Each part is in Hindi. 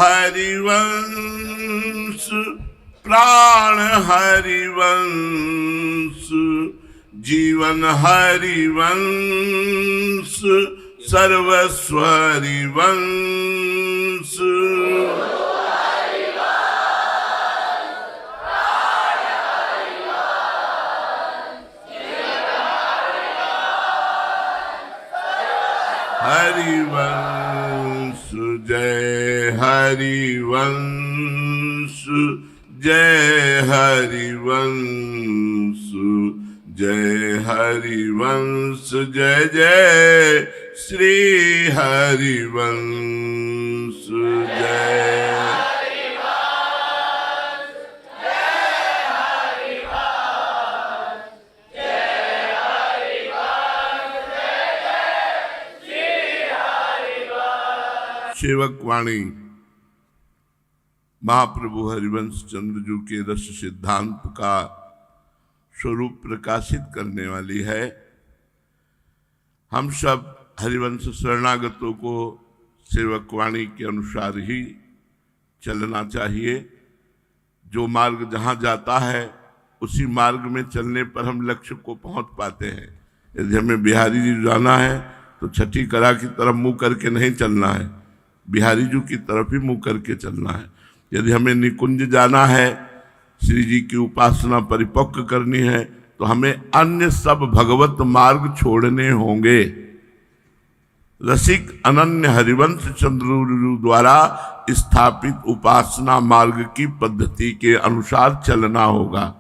हरिवंश प्राण हरिवंश जीवन हरिवंश सर्वस्व हरिवंश। हरिवंश जय हरिवंश जय हरिवंश जय हरिवंश जय जय श्री हरिवंश जय। सेवक वाणी महाप्रभु हरिवंश चंद्र जी के रस सिद्धांत का स्वरूप प्रकाशित करने वाली है। हम सब हरिवंश शरणागतों को सेवक वाणी के अनुसार ही चलना चाहिए। जो मार्ग जहाँ जाता है उसी मार्ग में चलने पर हम लक्ष्य को पहुँच पाते हैं। यदि हमें बिहारी जी जाना है तो छठी कला की तरफ मुँह करके नहीं चलना है, बिहारी जी की तरफ ही मुँह करके चलना है। यदि हमें निकुंज जाना है, श्री जी की उपासना परिपक्व करनी है, तो हमें अन्य सब भगवत मार्ग छोड़ने होंगे। रसिक अनन्य हरिवंश चंद्र द्वारा स्थापित उपासना मार्ग की पद्धति के अनुसार चलना होगा।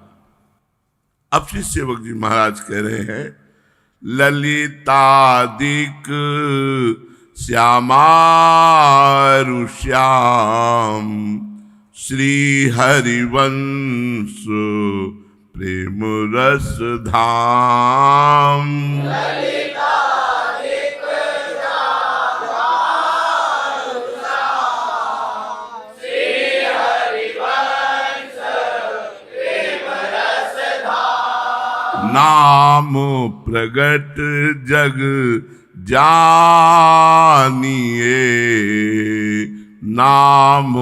अब श्री सेवक जी महाराज कह रहे हैं, ललितादिक श्यामारुश्याम श्री हरिवंश प्रेम रस धाम। नाम प्रगट जग जानिए, नाम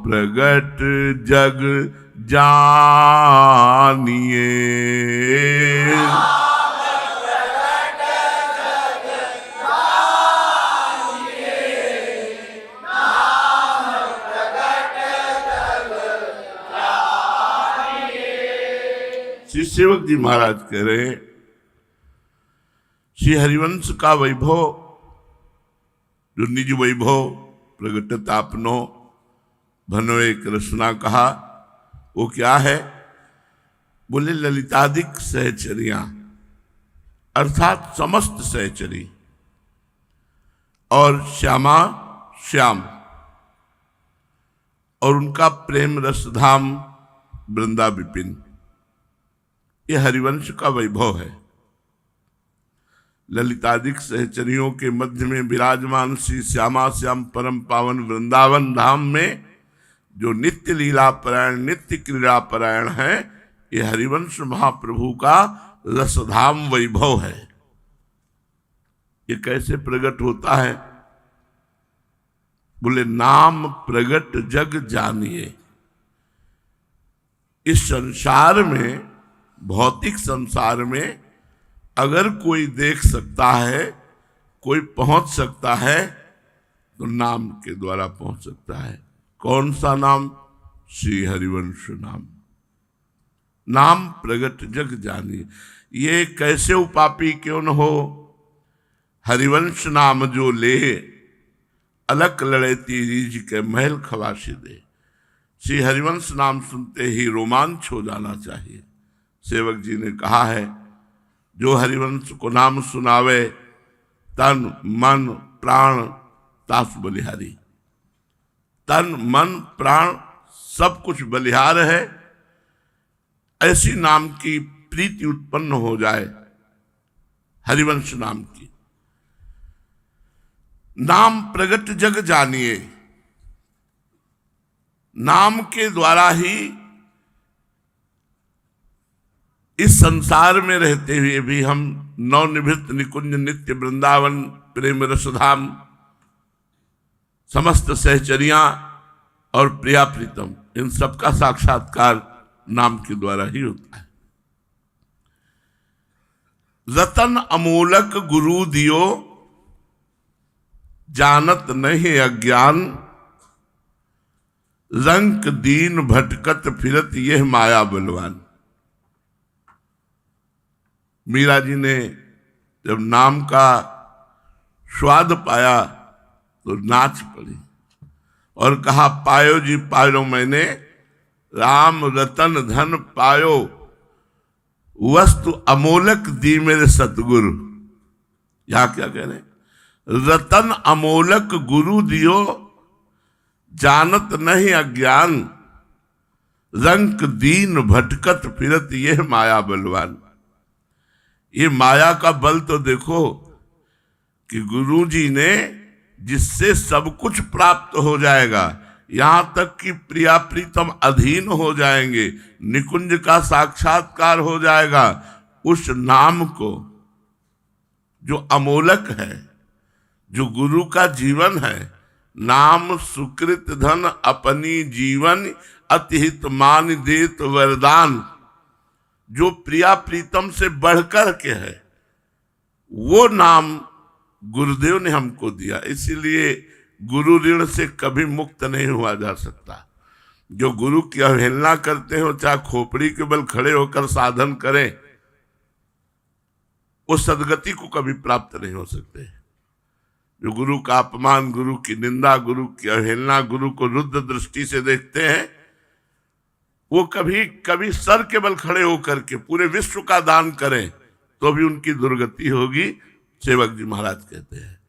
प्रगट जग जानिए। श्री सेवक जी महाराज कह रहे हैं, श्री हरिवंश का वैभव जो निज वैभव प्रगटतापनो भनो एक रसना कहा, वो क्या है? बोले ललितादिक सहचरियां अर्थात समस्त सहचरी और श्यामा श्याम और उनका प्रेम रसधाम वृंदा विपिन, ये हरिवंश का वैभव है। ललितादिक सहचरियों के मध्य में विराजमान श्री श्यामा श्याम परम पावन वृंदावन धाम में जो नित्य लीला परायण नित्य क्रीड़ा परायण है, ये हरिवंश महाप्रभु का रसधाम वैभव है। ये कैसे प्रकट होता है? बोले नाम प्रगट जग जानिए। इस संसार में, भौतिक संसार में अगर कोई देख सकता है, कोई पहुंच सकता है, तो नाम के द्वारा पहुंच सकता है। कौन सा नाम? श्री हरिवंश नाम। नाम प्रगट जग जानिए। ये कैसे उपापी क्यों न हो, हरिवंश नाम जो ले, अलग लड़ेती रीझ के महल खवासी दे। श्री हरिवंश नाम सुनते ही रोमांच हो जाना चाहिए। सेवक जी ने कहा है, जो हरिवंश को नाम सुनावे, तन मन प्राण तासु बलिहारी। तन मन प्राण सब कुछ बलिहार है। ऐसी नाम की प्रीति उत्पन्न हो जाए, हरिवंश नाम की। नाम प्रगट जग जानिए। नाम के द्वारा ही इस संसार में रहते हुए भी हम नवनिभृत निकुंज नित्य वृंदावन प्रेम रसधाम समस्त सहचरियां और प्रिया प्रीतम, इन सबका साक्षात्कार नाम के द्वारा ही होता है। रतन अमूलक गुरु दियो, जानत नहीं अज्ञान, रंक दीन भटकत फिरत यह माया बलवान। मीरा जी ने जब नाम का स्वाद पाया तो नाच पड़ी और कहा, पायो जी पायो मैंने, राम रतन धन पायो, वस्तु अमोलक दी मेरे सतगुरु। यहां क्या कह रहे? रतन अमोलक गुरु दियो, जानत नहीं अज्ञान, रंक दीन भटकत फिरत यह माया बलवान। ये माया का बल तो देखो कि गुरु जी ने जिससे सब कुछ प्राप्त हो जाएगा, यहां तक कि प्रिया प्रीतम अधीन हो जाएंगे, निकुंज का साक्षात्कार हो जाएगा, उस नाम को जो अमोलक है, जो गुरु का जीवन है, नाम सुकृत धन अपनी जीवन, अतिहित मान देत वरदान, जो प्रिया प्रीतम से बढ़कर के है, वो नाम गुरुदेव ने हमको दिया। इसीलिए गुरु ऋण से कभी मुक्त नहीं हुआ जा सकता। जो गुरु की अवहेलना करते हो, चाहे खोपड़ी के बल खड़े होकर साधन करें, उस सदगति को कभी प्राप्त नहीं हो सकते। जो गुरु का अपमान, गुरु की निंदा, गुरु की अवहेलना, गुरु को रुद्र दृष्टि से देखते हैं, वो कभी कभी सर के बल खड़े होकर के पूरे विश्व का दान करें तो भी उनकी दुर्गति होगी। सेवक जी महाराज कहते हैं,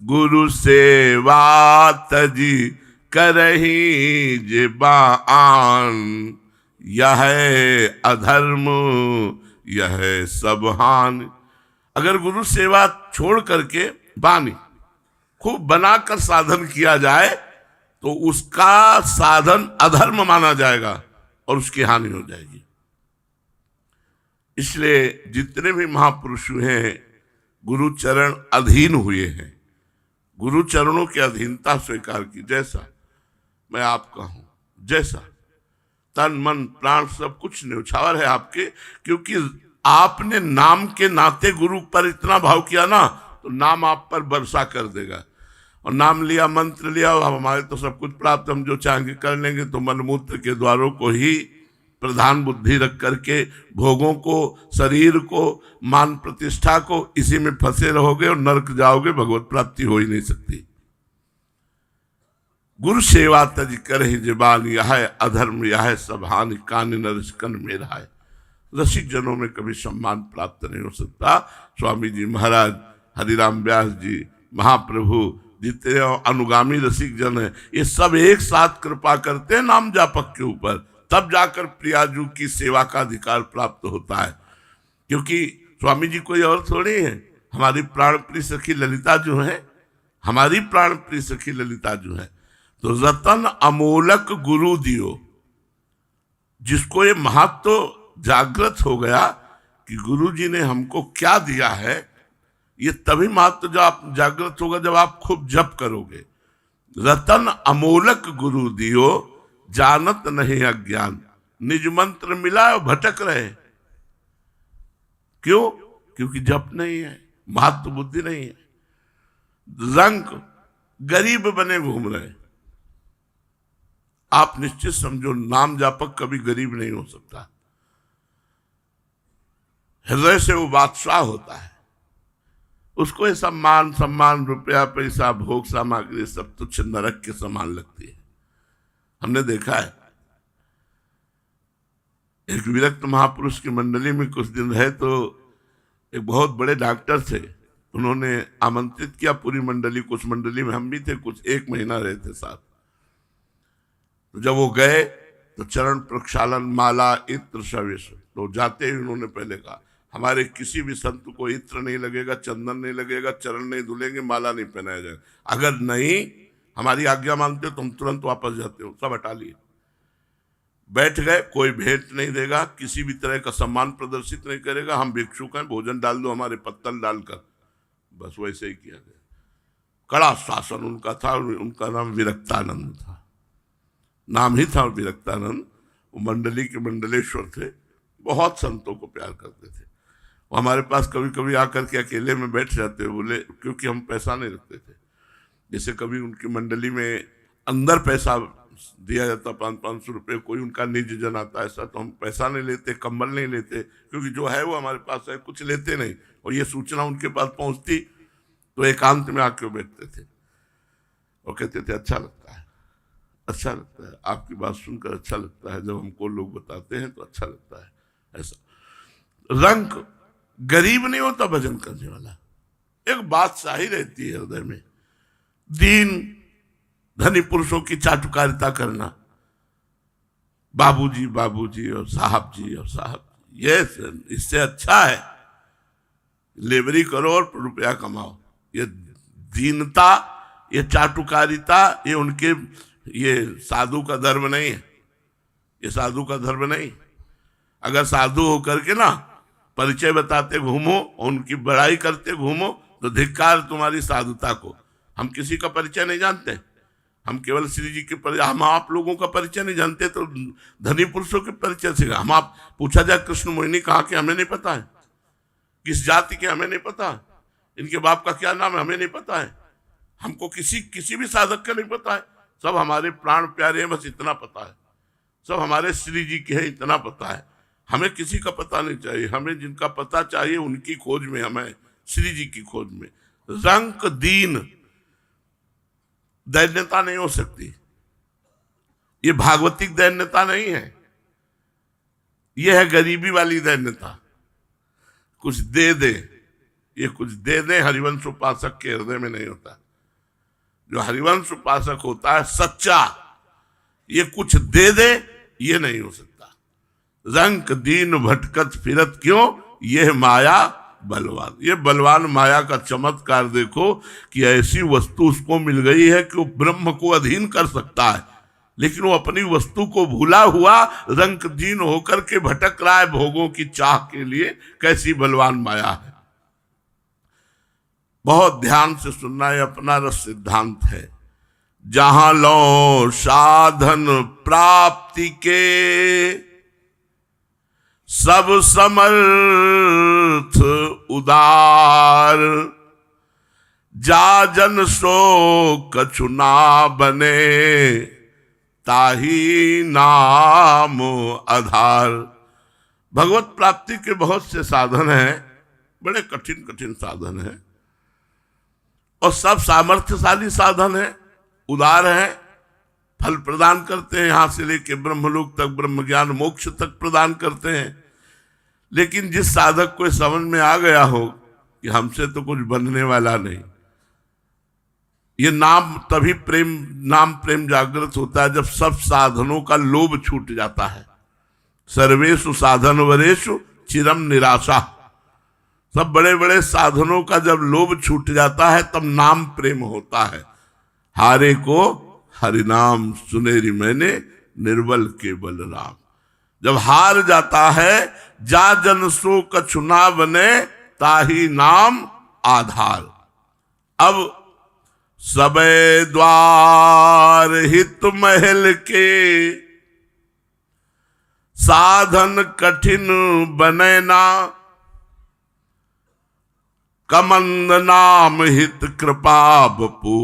गुरु सेवा तजी करही जे बान, यह अधर्म यह सब हान। अगर गुरु सेवा छोड़ करके बानी खूब बनाकर साधन किया जाए तो उसका साधन अधर्म माना जाएगा और उसकी हानि हो जाएगी। इसलिए जितने भी महापुरुष हैं, गुरु चरण अधीन हुए हैं, गुरु चरणों की अधीनता स्वीकार की। जैसा मैं आपका हूं, जैसा तन मन प्राण सब कुछ न्यौछावर है आपके, क्योंकि आपने नाम के नाते गुरु पर इतना भाव किया ना, तो नाम आप पर वर्षा कर देगा। और नाम लिया, मंत्र लिया, हमारे तो सब कुछ प्राप्त, हम जो चाहेंगे कर लेंगे। तो मन मूत्र के द्वारों को ही प्रधान बुद्धि रख करके भोगों को, शरीर को, मान प्रतिष्ठा को, इसी में फंसे रहोगे और नरक जाओगे, भगवत प्राप्ति हो ही नहीं सकती। गुरु सेवा तज कर ही जबान, यह अधर्म यह सब हानि, कान नरकन में रहा है। रसिक जनों में कभी सम्मान प्राप्त नहीं हो सकता। स्वामी जी महाराज, हरिराम व्यास जी, महाप्रभु, जितने अनुगामी रसिक जन है, ये सब एक साथ कृपा करते हैं नाम जापक के ऊपर, तब जाकर प्रियाजू की सेवा का अधिकार प्राप्त होता है। क्योंकि स्वामी जी कोई और थोड़ी है, हमारी प्राण प्रिय सखी ललिता जो है, हमारी प्राण प्रिय सखी ललिता जो है। तो रतन अमोलक गुरु दियो, जिसको ये महत्व जागृत हो गया कि गुरु जी ने हमको क्या दिया है, ये तभी महत्व जो आप जागृत होगा जब आप खूब जप करोगे। रतन अमोलक गुरु दियो, जानत नहीं अज्ञान। निज मंत्र मिला और भटक रहे, क्यों? क्योंकि जप नहीं है, महत्व बुद्धि नहीं है, रंग गरीब बने घूम रहे। आप निश्चित समझो, नाम जापक कभी गरीब नहीं हो सकता। हृदय से वो बादशाह होता है, उसको ये सम्मान रुपया पैसा भोग सामग्री सब तुच्छ नरक के समान लगती है। हमने देखा है, एक विरक्त महापुरुष की मंडली में कुछ दिन रहे तो एक बहुत बड़े डॉक्टर थे, उन्होंने आमंत्रित किया पूरी मंडली, कुछ मंडली में हम भी थे, कुछ 1 महीना रहे थे साथ। तो जब वो गए तो चरण प्रक्षालन, माला, इत्र सवेश, तो जाते ही उन्होंने पहले कहा, हमारे किसी भी संत को इत्र नहीं लगेगा, चंदन नहीं लगेगा, चरण नहीं धुलेंगे, माला नहीं पहनाया जाएगा। अगर नहीं हमारी आज्ञा मानते हो तो हम तुरंत वापस जाते हो, सब हटा लिए। बैठ गए, कोई भेंट नहीं देगा, किसी भी तरह का सम्मान प्रदर्शित नहीं करेगा, हम भिक्षुक हैं, भोजन डाल दो हमारे पत्तल डालकर, बस वैसे ही किया गया। कड़ा शासन उनका था, उनका नाम विरक्तानंद था। नाम ही था विरक्तानंद। वो मंडली के मंडलेश्वर थे, बहुत संतों को प्यार करते थे। वो हमारे पास कभी कभी आकर के अकेले में बैठ जाते, बोले, क्योंकि हम पैसा नहीं रखते थे। जैसे कभी उनकी मंडली में अंदर पैसा दिया जाता 500-500 रुपये, कोई उनका निज जन आता ऐसा, तो हम पैसा नहीं लेते, कंबल नहीं लेते, क्योंकि जो है वो हमारे पास है, कुछ लेते नहीं। और ये सूचना उनके पास पहुंचती तो एकांत में आके बैठते थे और कहते थे अच्छा लगता है, अच्छा लगता है, आपकी बात सुनकर अच्छा लगता है, जब हमको लोग बताते हैं तो अच्छा लगता है। ऐसा रंग गरीब नहीं होता भजन करने वाला, एक बादशाही रहती है हृदय में। दीन धनी पुरुषों की चाटुकारिता करना, बाबूजी बाबूजी और साहब जी और साहब, ये इससे अच्छा है लेबरी करो और रुपया कमाओ। ये दीनता, ये चाटुकारिता, ये उनके, ये साधु का धर्म नहीं है, ये साधु का धर्म नहीं। अगर साधु होकर के ना परिचय बताते घूमो, उनकी बड़ाई करते घूमो, तो धिक्कार तुम्हारी साधुता को। हम किसी का परिचय नहीं जानते, हम केवल श्री जी के परिचय, हम आप लोगों का परिचय नहीं जानते, तो धनी पुरुषों के परिचय से हम आप पूछा जाए कृष्ण मोहिनी कहाँ के, हमें नहीं पता है, किस जाति के हमें नहीं पता, इनके बाप का क्या नाम है हमें नहीं पता है, हमको किसी भी साधक का नहीं पता है। सब हमारे प्राण प्यारे हैं, बस इतना पता है, सब हमारे श्री जी के हैं, इतना पता है। हमें किसी का पता नहीं चाहिए, हमें जिनका पता चाहिए उनकी खोज में, हमें श्री जी की खोज में। रंक दीन दैन्यता नहीं हो सकती, ये भागवतिक दैन्यता नहीं है, ये है गरीबी वाली दैन्यता। कुछ दे दे, ये कुछ दे दे हरिवंश उपासक के हृदय में नहीं होता। जो हरिवंश उपासक होता है सच्चा, ये कुछ दे दे ये नहीं हो सकता। रंक दीन भटकत फिरत क्यों, यह माया बलवान। ये बलवान माया का चमत्कार देखो कि ऐसी वस्तु उसको मिल गई है कि वो ब्रह्म को अधीन कर सकता है, लेकिन वो अपनी वस्तु को भूला हुआ रंक दीन होकर के भटक रहा है भोगों की चाह के लिए। कैसी बलवान माया है। बहुत ध्यान से सुनना, है अपना रस सिद्धांत है। जहां लो साधन प्राप्ति के, सब समर्थ उदार, जा जन सो कछु ना बने, ताही नाम आधार। भगवत प्राप्ति के बहुत से साधन हैं, बड़े कठिन कठिन साधन हैं, और सब सामर्थ्यशाली साधन हैं, उदार हैं, फल प्रदान करते हैं, यहां से लेके ब्रह्मलोक तक, ब्रह्म ज्ञान मोक्ष तक प्रदान करते हैं। लेकिन जिस साधक को समझ में आ गया हो कि हमसे तो कुछ बनने वाला नहीं, ये नाम तभी नाम प्रेम जागृत होता है जब सब साधनों का लोभ छूट जाता है। सर्वेषु साधन वरेषु चिरम निराशा। सब बड़े बड़े साधनों का जब लोभ छूट जाता है तब नाम प्रेम होता है। हारे को हरिनाम सुनेरी मैंने, निर्बल केवल राम। जब हार जाता है, जा जन सो कछु ना बने, ताही नाम आधार। अब सबे द्वार हित महल के, साधन कठिन बने ना, कमंद नाम हित कृपा बपू,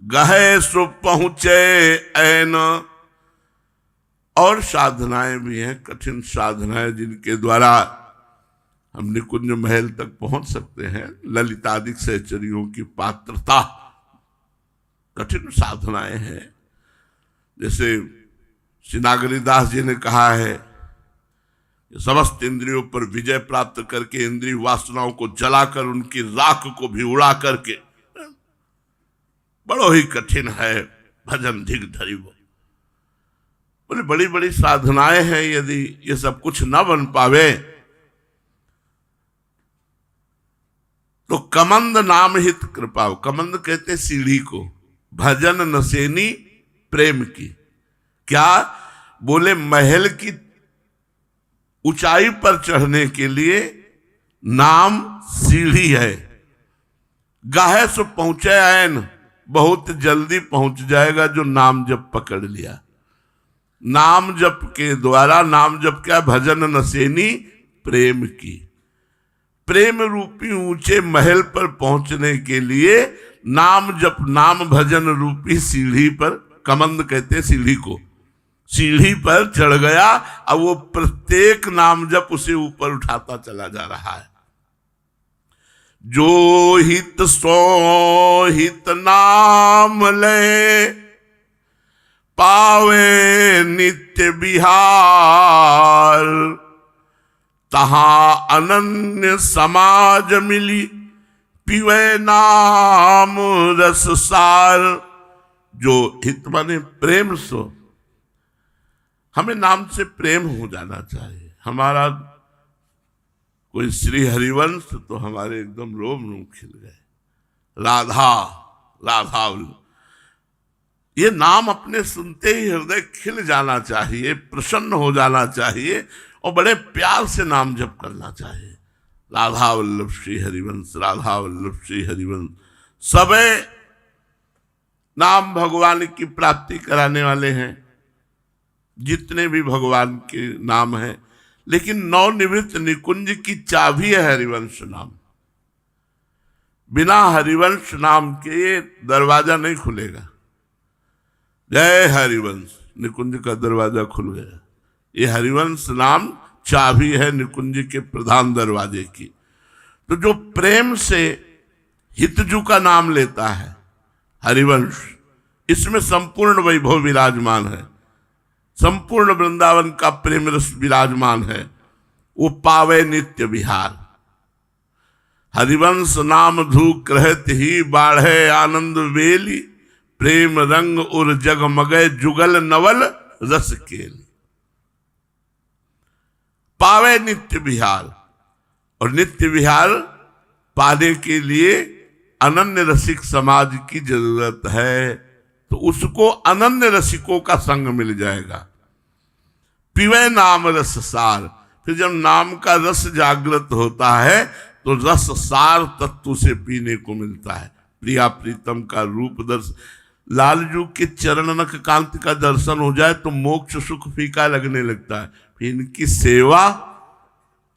गहे सो पहुंचे ऐन। और साधनाएं भी हैं, कठिन साधनाएं, जिनके द्वारा हम निकुंज महल तक पहुंच सकते हैं। ललितादिक सहचरियों की पात्रता, कठिन साधनाएं हैं। जैसे श्री नागरीदास जी ने कहा है, समस्त इंद्रियों पर विजय प्राप्त करके इंद्रिय वासनाओं को जलाकर उनकी राख को भी उड़ा करके, बड़ो ही कठिन है भजन धिक धरी वो। बोले बड़ी बड़ी साधनाएं हैं, यदि ये सब कुछ ना बन पावे तो कमंद नाम हित कृपा। कमंद कहते सीढ़ी को, भजन नसेनी प्रेम की। क्या बोले, महल की ऊंचाई पर चढ़ने के लिए नाम सीढ़ी है। गाहे सो पहुंचे ऐन, बहुत जल्दी पहुंच जाएगा जो नाम जब पकड़ लिया। नाम जप के द्वारा, नाम जप क्या, भजन नसेनी प्रेम की। प्रेम रूपी ऊंचे महल पर पहुंचने के लिए नाम जप, नाम भजन रूपी सीढ़ी पर, कमंद कहते हैं सीढ़ी को, सीढ़ी पर चढ़ गया। अब वो प्रत्येक नाम जप उसे ऊपर उठाता चला जा रहा है। जो हित सो हित नाम ले, पावे नित्य बिहार। तहां अनन्य समाज मिली, पीवे नाम रस सार। जो हित माने प्रेम सो, हमें नाम से प्रेम हो जाना चाहिए। हमारा कोई श्री हरिवंश तो हमारे एकदम रोम रोम खिल गए। राधा राधा, ये नाम अपने सुनते ही हृदय खिल जाना चाहिए, प्रसन्न हो जाना चाहिए और बड़े प्यार से नाम जप करना चाहिए। राधा वल्लभ श्री हरिवंश, राधा वल्लभ श्री हरिवंश। सबे नाम भगवान की प्राप्ति कराने वाले हैं, जितने भी भगवान के नाम हैं। लेकिन नवनिवृत्त निकुंज की चाबी है हरिवंश नाम। बिना हरिवंश नाम के ये दरवाजा नहीं खुलेगा। जय हरिवंश, निकुंज का दरवाजा खुल गया। ये हरिवंश नाम चाबी है निकुंज के प्रधान दरवाजे की। तो जो प्रेम से हितजू का नाम लेता है हरिवंश, इसमें संपूर्ण वैभव विराजमान है, संपूर्ण वृंदावन का प्रेम रस विराजमान है। वो पावे नित्य विहार। हरिवंश नाम धूक रहत ही, बाढ़े आनंद वेली। प्रेम रंग उर जगमगे, जुगल नवल रस केली। पावे नित्य विहार, और नित्य विहार पाने के लिए अनन्य रसिक समाज की जरूरत है। तो उसको अनन्य रसिकों का संग मिल जाएगा। पीवे नाम रस सार। फिर जब नाम का रस जागृत होता है तो रस सार तत्व से पीने को मिलता है। प्रिया प्रीतम का रूप दर्शन, लालजू के चरणनक कांति का दर्शन हो जाए तो मोक्ष सुख फीका लगने लगता है। फिर इनकी सेवा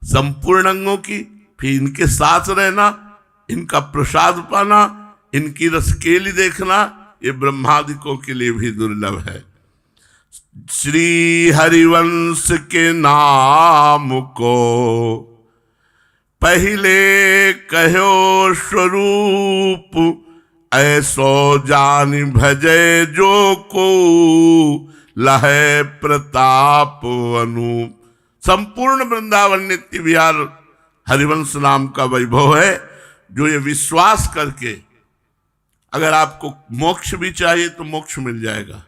संपूर्ण अंगों की, फिर इनके साथ रहना, इनका प्रसाद पाना, इनकी रसकेली देखना, ये ब्रह्मादिकों के लिए भी दुर्लभ है। श्री हरिवंश के नाम को पहले कहो स्वरूप, ऐसो जान भजे जो को लहे प्रताप अनूप। संपूर्ण वृंदावन नित्य विहार हरिवंश नाम का वैभव है। जो ये विश्वास करके, अगर आपको मोक्ष भी चाहिए तो मोक्ष मिल जाएगा।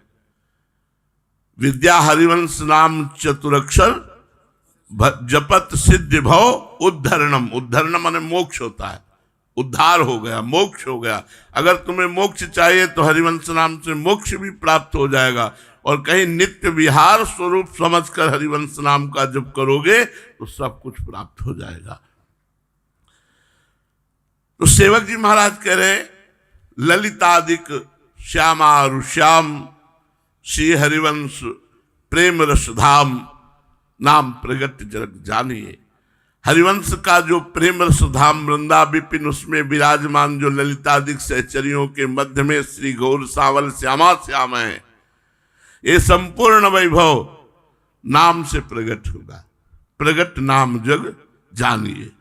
विद्या हरिवंश नाम चतुरक्षर, जपत सिद्ध भव उद्धरणम। उद्धरणम माने मोक्ष होता है, उद्धार हो गया, मोक्ष हो गया। अगर तुम्हें मोक्ष चाहिए तो हरिवंश नाम से मोक्ष भी प्राप्त हो जाएगा। और कहीं नित्य विहार स्वरूप समझकर हरिवंश नाम का जप करोगे तो सब कुछ प्राप्त हो जाएगा। तो सेवक जी महाराज कह रहे, ललितादिक श्यामारु श्याम, श्री हरिवंश प्रेम रसधाम, नाम प्रगट जग जानिए। हरिवंश का जो प्रेम रस धाम वृंदा विपिन, उसमें विराजमान जो ललितादिक सहचरियों के मध्य में श्री गौर सावल श्यामा श्याम है, ये संपूर्ण वैभव नाम से प्रकट होगा। प्रगट नाम जग जानिए,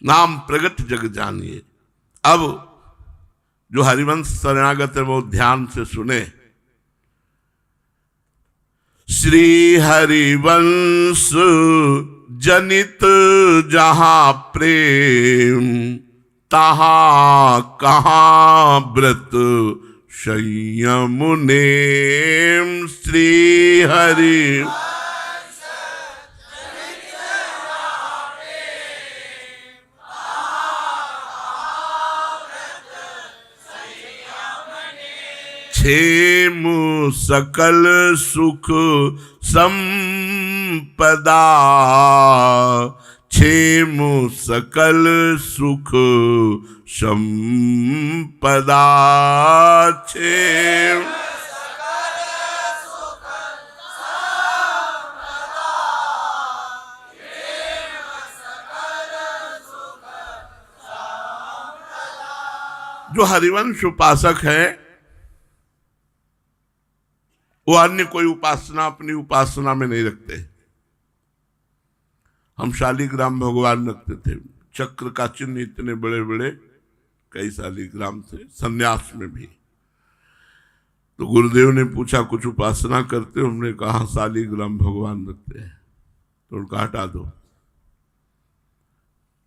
नाम प्रगट जग जानिए। अब जो हरिवंश शरणागत है वो ध्यान से सुने। श्री हरिवंश जनित जहां प्रेम, तहां कहां व्रत संयम नेम। श्री हरि क्षेम सकल सुख संपदा, क्षेम सकल सुख संपदा। क्षेम जो हरिवंश उपासक है वो अन्य कोई उपासना अपनी उपासना में नहीं रखते। हम शालिग्राम भगवान रखते थे, चक्र का चिन्ह इतने बड़े बड़े कई शालिग्राम थे, संन्यास में भी। तो गुरुदेव ने पूछा कुछ उपासना करते हो? हमने कहा शालिग्राम भगवान रखते हैं। तो उनका हटा दो।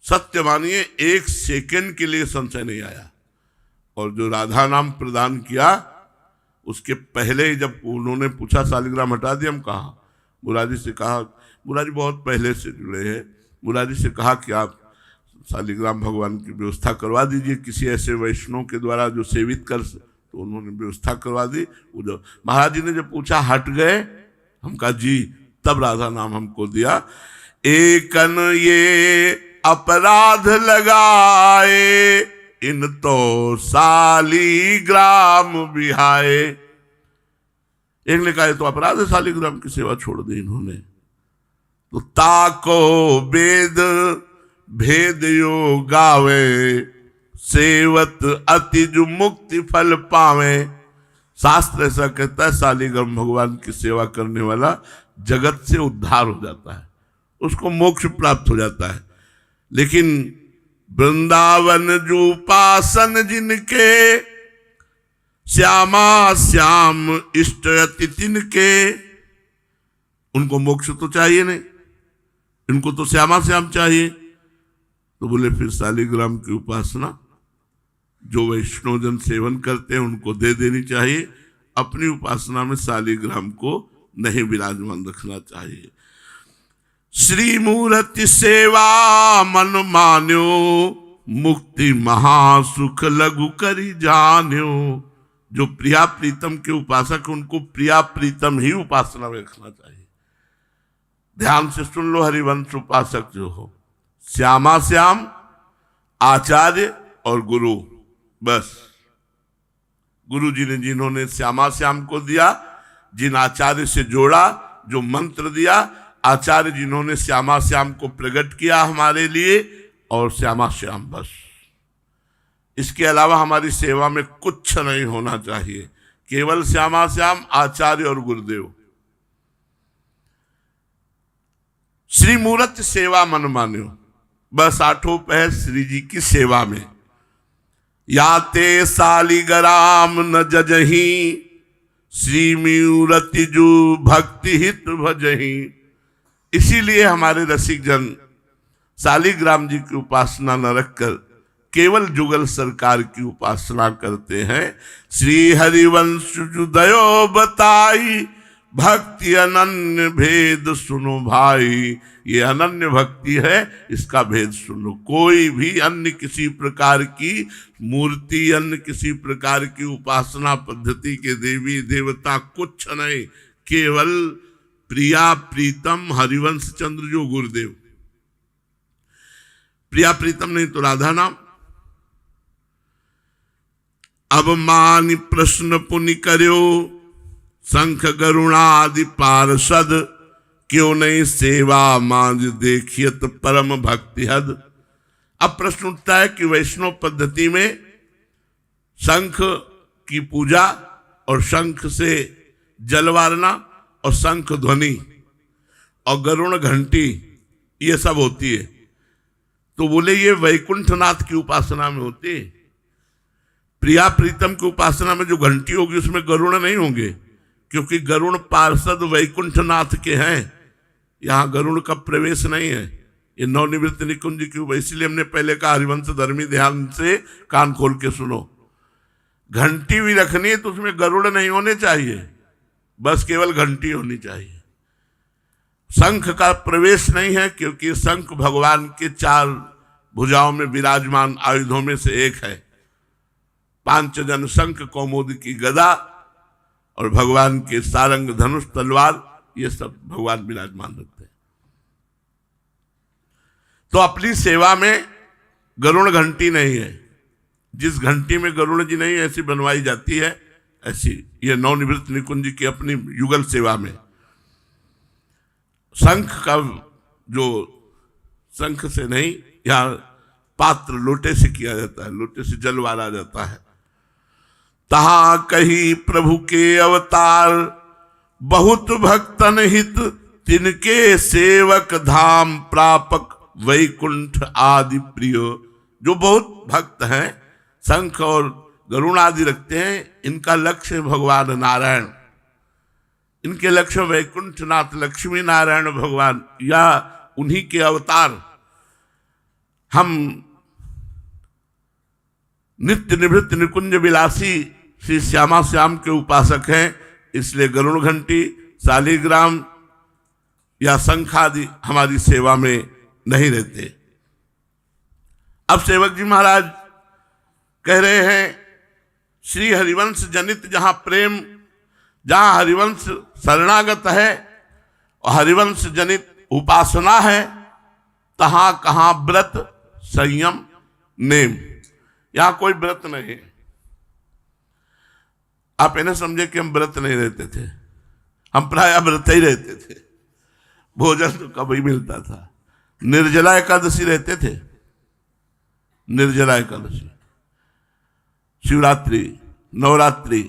सत्य मानिए एक सेकंड के लिए संशय नहीं आया। और जो राधा नाम प्रदान किया उसके पहले ही जब उन्होंने पूछा शालिग्राम हटा दिया, हम कहा मुरारी से कहा, मुरारी बहुत पहले से जुड़े हैं, मुरारी से कहा कि आप शालिग्राम भगवान की व्यवस्था करवा दीजिए किसी ऐसे वैष्णव के द्वारा जो सेवित कर। तो उन्होंने व्यवस्था करवा दी। वो जो महाराज जी ने जब पूछा हट गए, हम कहा जी, तब राधा नाम हमको दिया। एकन ये अपराध लगाए, इन तो शालिग्राम बिहाए। एक ने कहा तो अपराध है, शालिग्राम की सेवा छोड़ दी इन्होंने। तो ताको वेद भेद यो गावे, सेवत अतिज मुक्ति फल पावे। शास्त्र ऐसा कहता है शालिग्राम भगवान की सेवा करने वाला जगत से उद्धार हो जाता है, उसको मोक्ष प्राप्त हो जाता है। लेकिन वृंदावन जो उपासन जिनके, श्यामा श्याम इष्ट अति तिनके, उनको मोक्ष तो चाहिए नहीं, इनको तो श्यामा श्याम चाहिए। तो बोले फिर शालिग्राम की उपासना जो वैष्णव जन सेवन करते हैं उनको दे देनी चाहिए, अपनी उपासना में शालिग्राम को नहीं विराजमान रखना चाहिए। श्री मूर्ति सेवा मन मान्यो, मुक्ति महासुख लघु करी जान्यो। जो प्रिया प्रीतम के उपासक उनको प्रिया प्रीतम ही उपासना में रखना चाहिए। ध्यान से सुन लो, हरिवंश उपासक जो हो, श्यामा श्याम, आचार्य और गुरु, बस। गुरु जी ने जिन्होंने श्यामा श्याम को दिया, जिन आचार्य से जोड़ा, जो मंत्र दिया, आचार्य जिन्होंने श्यामा श्याम को प्रकट किया हमारे लिए, और श्यामा श्याम बस। इसके अलावा हमारी सेवा में कुछ नहीं होना चाहिए, केवल श्यामा श्याम, आचार्य और गुरुदेव। श्री मूर्ति सेवा मन मान्यो, बस आठों पहर श्री जी की सेवा में। याते शालिग्राम न जजही, श्री मूर्ति जो भक्ति हित भजही। इसीलिए हमारे रसिक जन शालिग्राम जी की उपासना न रखकर केवल जुगल सरकार की उपासना करते हैं। श्री हरिवंश दयो बताई, भक्ति अनन्य भेद सुनो भाई। ये अनन्य भक्ति है, इसका भेद सुनो। कोई भी अन्य किसी प्रकार की मूर्ति, अन्य किसी प्रकार की उपासना पद्धति के देवी देवता कुछ नहीं, केवल प्रिया प्रीतम हरिवंश चंद्र जो गुरुदेव। प्रिया प्रीतम नहीं तो राधा नाम। अब मान प्रश्न पुनि करो, शंख गरुणादि पार्षद। क्यों नहीं सेवा मांझ देखियत परम भक्ति हद। अब प्रश्न उठता है कि वैष्णव पद्धति में शंख की पूजा और शंख से जलवारना और शंख ध्वनि और गरुण घंटी ये सब होती है। तो बोले ये वैकुंठनाथ की उपासना में होती है। प्रिया प्रीतम की उपासना में जो घंटी होगी उसमें गरुण नहीं होंगे, क्योंकि गरुण पार्षद वैकुंठनाथ के हैं, यहां गरुण का प्रवेश नहीं है। ये नवनिवृत्त निकुंज की, इसलिए हमने पहले कहा हरिवंश धर्मी ध्यान से कान खोल के सुनो। घंटी भी रखनी है तो उसमें गरुड़ नहीं होने चाहिए, बस केवल घंटी होनी चाहिए। शंख का प्रवेश नहीं है, क्योंकि शंख भगवान के 4 भुजाओं में विराजमान आयुधों में से एक है। 5 जन शंख, कौमुदी की गदा और भगवान के सारंग, धनुष, तलवार, ये सब भगवान विराजमान रखते हैं। तो अपनी सेवा में गरुड़ घंटी नहीं है। जिस घंटी में गरुड़ जी नहीं ऐसी बनवाई जाती है, ऐसी ये नवनिवृत्त निकुंज की अपनी युगल सेवा में शंख का, जो शंख से नहीं, यहाँ पात्र लोटे से किया जाता है, लोटे से जल वाला जाता है। तहां कही प्रभु के अवतार, बहुत भक्तन हित तिनके सेवक धाम प्रापक वैकुंठ आदि प्रिय। जो बहुत भक्त हैं, शंख और गरुण आदि रखते हैं, इनका लक्ष्य भगवान नारायण, इनके लक्ष्य वैकुंठनाथ लक्ष्मी नारायण भगवान या उन्हीं के अवतार। हम नित्य निवृत्त निकुंज विलासी श्री श्यामा श्याम के उपासक हैं, इसलिए गरुण घंटी, शालिग्राम या शंख आदि हमारी सेवा में नहीं रहते। अब सेवक जी महाराज कह रहे हैं, श्री हरिवंश जनित जहां प्रेम, जहां हरिवंश शरणागत है और हरिवंश जनित उपासना है, तहां कहां व्रत संयम नेम। यहां कोई व्रत नहीं है। आप इन्हें समझे कि हम व्रत नहीं रहते थे, हम प्राय व्रत ही रहते थे। भोजन तो कभी मिलता था। निर्जला एकादशी रहते थे, निर्जला एकादशी, शिवरात्रि, नवरात्रि,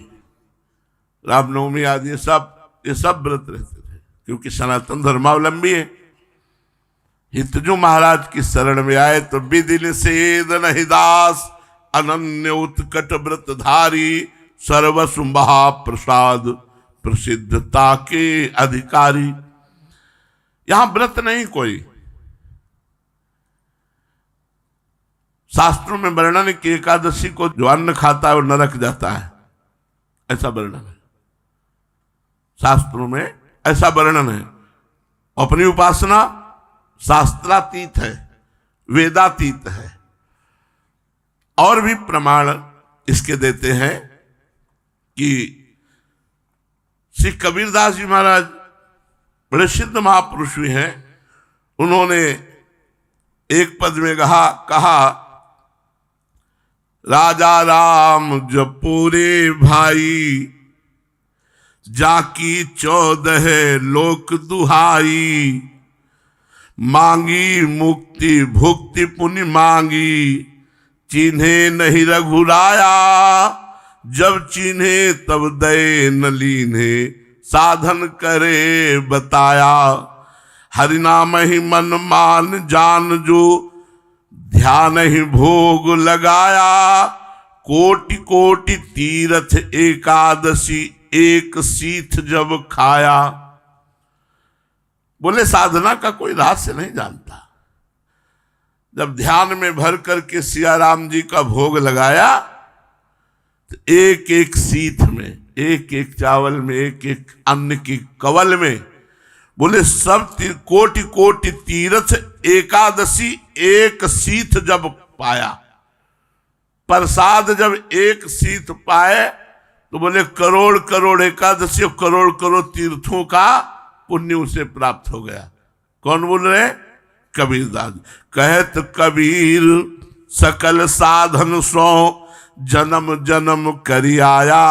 रामनवमी आदि ये सब व्रत रहते थे, क्योंकि सनातन धर्मावलंबी है। हितजू महाराज की शरण में आए तो विदिन सेद नहिदास, अनन्य उत्कट व्रतधारी, सर्वसु महाप्रसाद प्रसिद्धता के अधिकारी। यहां व्रत नहीं कोई। शास्त्रों में वर्णन है कि एकादशी को जो अन्न खाता है वो नरक जाता है, ऐसा वर्णन है। शास्त्रों में ऐसा वर्णन है। अपनी उपासना शास्त्रातीत है, वेदातीत है। और भी प्रमाण इसके देते हैं कि श्री कबीरदास जी महाराज बड़े सिद्ध महापुरुष भी हैं। उन्होंने एक पद में कहा राजा राम जपूरे भाई, जाकी 14 लोक दुहाई, मांगी मुक्ति भुक्ति पुण्य मांगी, चिन्हे नहीं रघुराया, जब चिन्हे तब दे न लीन्हे, साधन करे बताया। हरिनाम ही मन मान जान जो, ध्यान ही भोग लगाया, कोटि कोटि तीर्थ एकादशी, एक सीथ जब खाया। बोले साधना का कोई रहस्य नहीं जानता। जब ध्यान में भर करके सिया राम जी का भोग लगाया तो एक एक सीथ में, एक एक चावल में, एक एक अन्न की कवल में, बोले सब कोटि कोटि तीर्थ एकादशी एक सीथ जब पाया। प्रसाद जब एक सीथ पाए तो बोले करोड़ करोड़ एकादशी, करोड़ करोड़ तीर्थों का पुण्य उसे प्राप्त हो गया। कौन बोल रहे? कबीरदास। कहत कबीर सकल साधन सो, जन्म जन्म करी आया,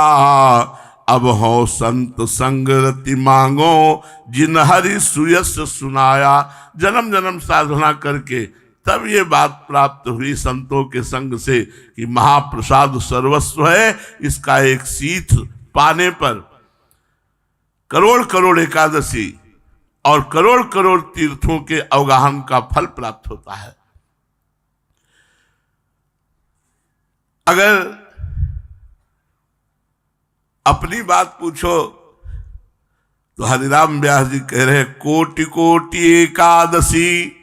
अब हो संत संग रति मांगो, जिन हरि सुयस सुनाया। जन्म जन्म साधना करके तब ये बात प्राप्त हुई संतों के संग से कि महाप्रसाद सर्वस्व है। इसका एक सीथ पाने पर करोड़ करोड़ एकादशी और करोड़ करोड़ तीर्थों के अवगाहन का फल प्राप्त होता है। अगर अपनी बात पूछो तो हरिराम व्यास जी कह रहे कोटि कोटि एकादशी,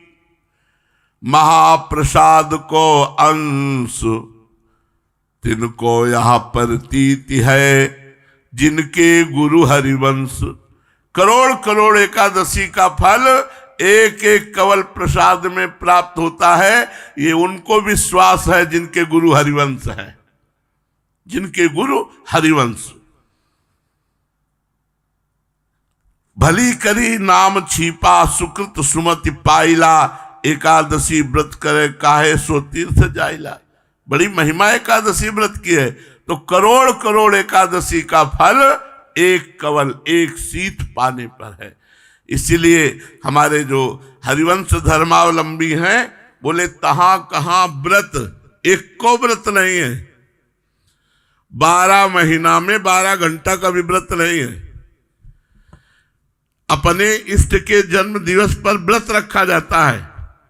महाप्रसाद को अंश, तिनको यहां प्रतीति है, जिनके गुरु हरिवंश। करोड़ करोड़ एकादशी का फल एक एक कवल प्रसाद में प्राप्त होता है। ये उनको विश्वास है जिनके गुरु हरिवंश है, जिनके गुरु हरिवंश। भली करी नाम छिपा, सुकृत सुमति पाइला, एकादशी व्रत करे काहे सो तीर्थ जाइला। बड़ी महिमा एकादशी व्रत की है। तो करोड़ करोड़ एकादशी का फल एक कवल एक सीथ पाने पर है। इसीलिए हमारे जो हरिवंश धर्मावलंबी हैं बोले तहां कहां व्रत, एक को व्रत नहीं है। 12 महीना में 12 घंटा का भी व्रत नहीं है। अपने इष्ट के जन्म दिवस पर व्रत रखा जाता है,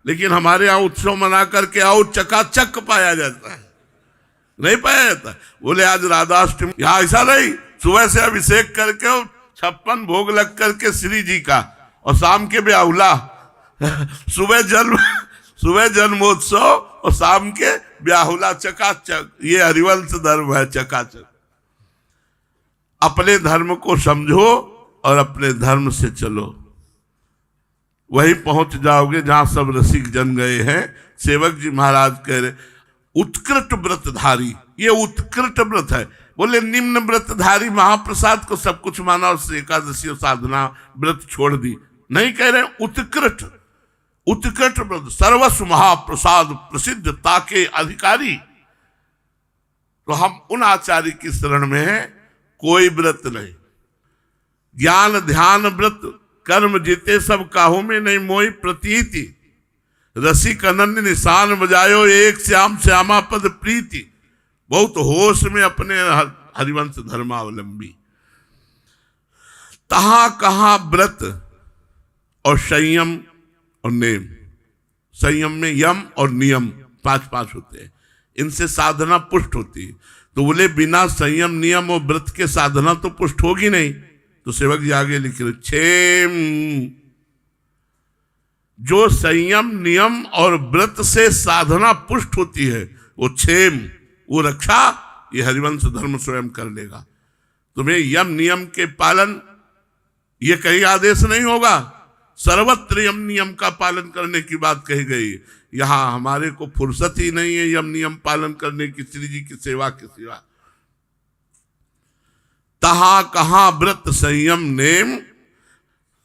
लेकिन हमारे यहाँ उत्सव मना करके आओ चकाचक पाया जाता है, नहीं पाया जाता। बोले आज राधाष्टमी, यहाँ ऐसा नहीं, सुबह से अभिषेक करके 56 भोग लग करके श्री जी का, और शाम के ब्याहुला सुबह जन्मोत्सव और शाम के ब्याहुला, चकाचक। ये हरिवंश धर्म है, चकाचक। अपने धर्म को समझो और अपने धर्म से चलो, वही पहुंच जाओगे जहां सब रसिक जन गए हैं। सेवक जी महाराज कह रहे उत्कृष्ट व्रतधारी, ये उत्कृष्ट व्रत है। बोले निम्न व्रतधारी महाप्रसाद को सब कुछ माना और एकादशी साधना व्रत छोड़ दी, नहीं कह रहे उत्कृष्ट। उत्कृष्ट व्रत सर्वस्व महाप्रसाद प्रसिद्धता के अधिकारी। तो हम उन आचार्य की शरण में हैं, कोई व्रत नहीं। ज्ञान ध्यान व्रत कर्म जीते सब काहू में नहीं मोई प्रतीति, रसिक अनन्य निशान बजायो एक श्याम श्यामा पद प्रीति। बहुत होश में अपने हरिवंश धर्मावलंबी। तहां कहां व्रत और संयम और नेम। संयम में यम और नियम 5 होते हैं, इनसे साधना पुष्ट होती है। तो बोले बिना संयम नियम और व्रत के साधना तो पुष्ट होगी नहीं। तो सेवक जी आगे लिख रहे क्षेम, जो संयम नियम और व्रत से साधना पुष्ट होती है वो क्षेम, वो रक्षा ये हरिवंश धर्म स्वयं कर लेगा। तुम्हें यम नियम के पालन ये कहीं आदेश नहीं होगा, सर्वत्र यम नियम का पालन करने की बात कही गई। यहां हमारे को फुर्सत ही नहीं है यम नियम पालन करने की, श्री जी की सेवा के सिवा। तहां कहां व्रत संयम नेम।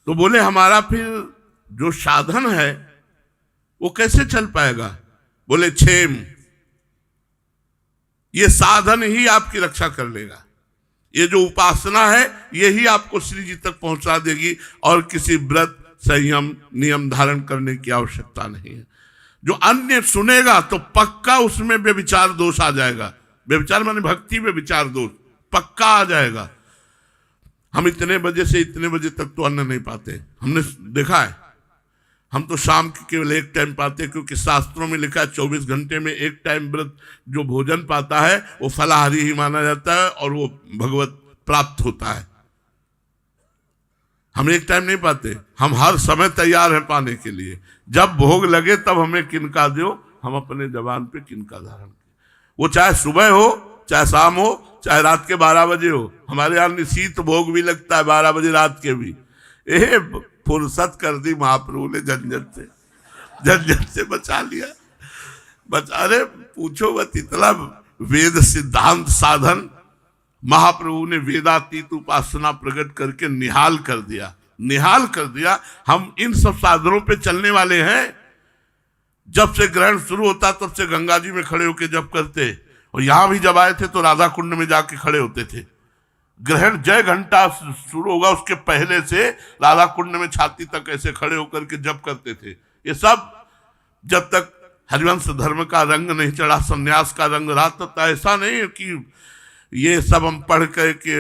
तो बोले हमारा फिर जो साधन है वो कैसे चल पाएगा? बोले क्षेम, ये साधन ही आपकी रक्षा कर लेगा। ये जो उपासना है यही आपको श्री जी तक पहुंचा देगी, और किसी व्रत संयम नियम धारण करने की आवश्यकता नहीं है। जो अन्य सुनेगा तो पक्का उसमें व्यभिचार दोष आ जाएगा। व्यभिचार माने भक्ति में विचार दोष पक्का आ जाएगा। हम इतने बजे से इतने बजे तक तो अन्न नहीं पाते, हमने देखा है। हम तो शाम के केवल एक टाइम पाते हैं, क्योंकि शास्त्रों में लिखा है 24 घंटे में एक टाइम व्रत जो भोजन पाता है वो फलाहारी ही माना जाता है और वो भगवत प्राप्त होता है। हम एक टाइम नहीं पाते, हम हर समय तैयार हैं पाने के लिए। जब भोग लगे तब हमें किनका दो, हम अपने जबान पे किनका धारण करें। वो चाहे सुबह हो, चाहे शाम हो, चाहे रात के 12 बजे हो। हमारे यहाँ निशीत भोग भी लगता है 12 बजे रात के भी। फुर्सत कर दी महाप्रभु ने, झंझट से बचा लिया। अरे पूछो मत, इतना वेद सिद्धांत साधन महाप्रभु ने वेदातीत उपासना प्रकट करके निहाल कर दिया। हम इन सब साधनों पे चलने वाले हैं। जब से ग्रहण शुरू होता तब से गंगा जी में खड़े होके जप करते, और यहां भी जब आए थे तो राधा कुंड में जाके खड़े होते थे। ग्रहण जय घंटा शुरू होगा उसके पहले से राधा कुंड में छाती तक ऐसे खड़े होकर के जप करते थे। ये सब जब तक हरिवंश धर्म का रंग नहीं चढ़ा, संन्यास का रंग रहा, तब ऐसा नहीं है कि ये सब हम पढ़ करके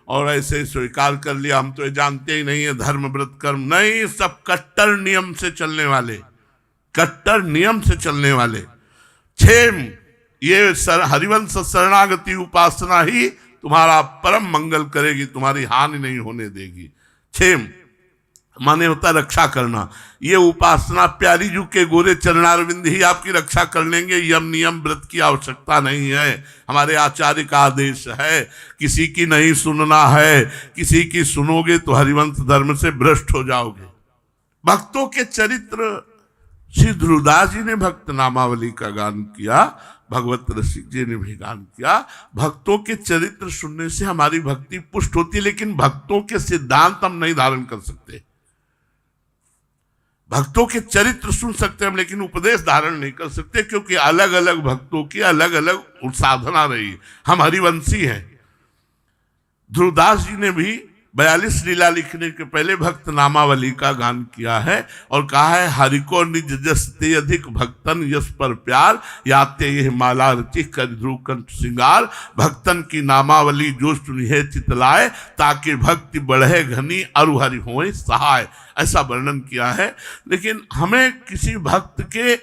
और ऐसे स्वीकार कर लिया, हम तो ये जानते ही नहीं है धर्म व्रत कर्म। नहीं, सब कट्टर नियम से चलने वाले। क्षेम, ये हरिवंश शरणागति उपासना ही तुम्हारा परम मंगल करेगी, तुम्हारी हानि नहीं होने देगी। क्षेम माने होता रक्षा करना। ये उपासना प्यारी जू के गोरे चरणारविंद ही आपकी रक्षा कर लेंगे। यम नियम व्रत की आवश्यकता नहीं है। हमारे आचार्य का आदेश है, किसी की नहीं सुनना है। किसी की सुनोगे तो हरिवंश धर्म से भ्रष्ट हो जाओगे। भक्तों के चरित्र, श्री ध्रुवदास जी ने भक्त नामावली का गान किया, भगवत रसिक जी ने भी गान किया। भक्तों के चरित्र सुनने से हमारी भक्ति पुष्ट होती, लेकिन भक्तों के सिद्धांत हम नहीं धारण कर सकते। भक्तों के चरित्र सुन सकते हम, लेकिन उपदेश धारण नहीं कर सकते, क्योंकि अलग अलग भक्तों की अलग अलग साधना रही। हम हरिवंशी हैं। ध्रुवदास जी ने भी 42 लीला लिखने के पहले भक्त नामावली का गान किया है और कहा है, हरि को निज जस ते अधिक भक्तन यश पर प्यार, याते यह माला रचि कर ध्रुवकंठ सिंगार, भक्तन की नामावली जो सुनिहे चितलाए, ताकि भक्ति बढ़े घनी अरु हरि होए सहाय। ऐसा वर्णन किया है। लेकिन हमें किसी भक्त के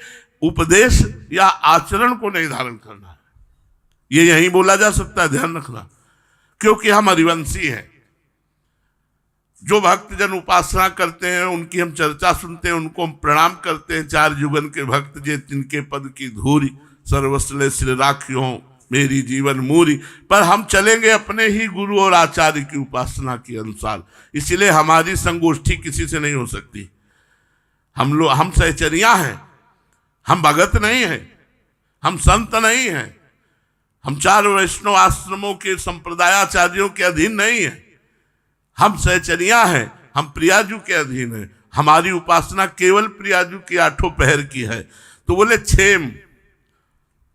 उपदेश या आचरण को नहीं धारण करना है, ये यहीं बोला जा सकता है, ध्यान रखना, क्योंकि हम हरिवंशी हैं। जो भक्तजन उपासना करते हैं उनकी हम चर्चा सुनते हैं, उनको हम प्रणाम करते हैं। 4 जुगन के भक्त जे तिनके पद की धूरी, सर्वस्ले सिर राखियो मेरी जीवन मूरी। पर हम चलेंगे अपने ही गुरु और आचार्य की उपासना के अनुसार, इसलिए हमारी संगोष्ठी किसी से नहीं हो सकती। हम सहचरिया हैं, हम भगत नहीं हैं, हम संत नहीं हैं, हम 4 वैष्णव आश्रमों के संप्रदायाचार्यों के अधीन नहीं हैं, हम सहचरिया हैं, हम प्रियाजू के अधीन हैं। हमारी उपासना केवल प्रियाजू की 8 पहर की है। तो बोले क्षेम,